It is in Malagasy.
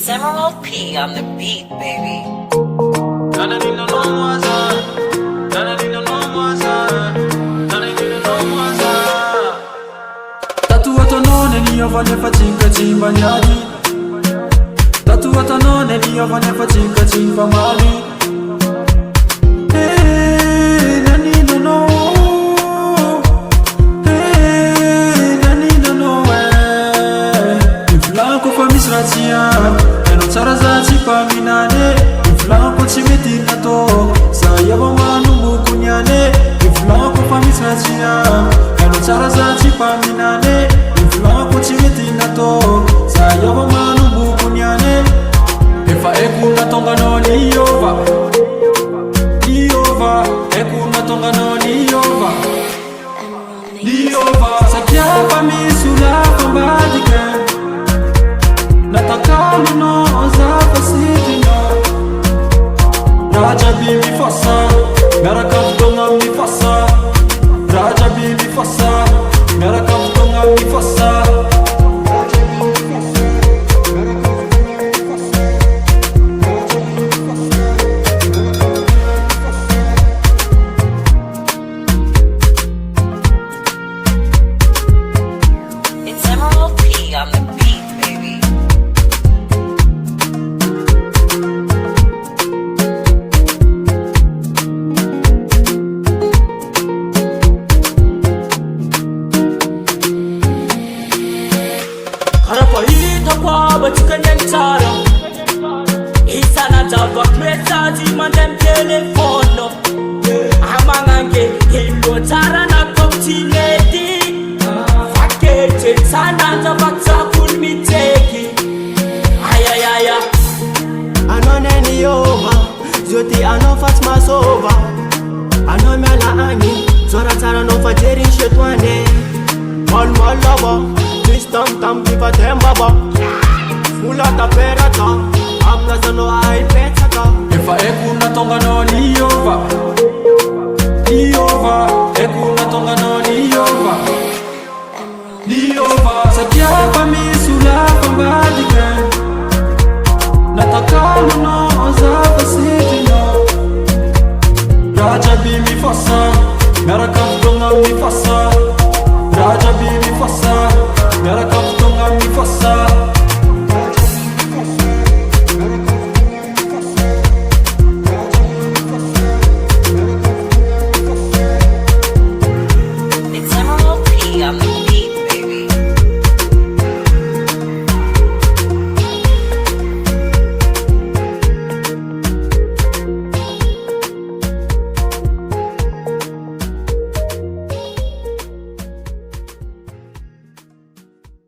It's Emerald P on the beat, baby. Tatu watanone ni yovane fatinka chimba nyadi. Tatu watanone ni yovane fatinka chimba mali. Hey, nani no no. Hey, nani no no. Inflanco fa misratia, e non sarà zati pa minane. Inflanco ci metti na to, sai avamanu mukunyane. Inflanco fa misratia, e non sarà zati pa minane. Inflanco ci metti na to, sai avamanu mukunyane. E fa ekuna tonga no ni yova, ni yova. Ekuna tonga no ni yova, ni yova. Sakiapa misula pambadike. Nataka no zafa sidino. Raja bibi fassa, mera kaptonga mi fassa. Raja bibi fassa, mera kaptonga mi fassa. It's Emerald P on the beat, baby. Karapahita kwa batikanyantara. Isana java message mandem telefono. Amangange hilo tara na koptineti. Fakete sana java tsakul miteki. Ayayaya. Anoneni yova, zoti anofat masova. Anomela ani, zora tara no fajerin shetwane. Mol mol lobo, twistam tam pipa tembaba. Fula taperata, amna zano ai petaka. E fa ekuna tonga no ni yova, ni yova. Ekuna tonga no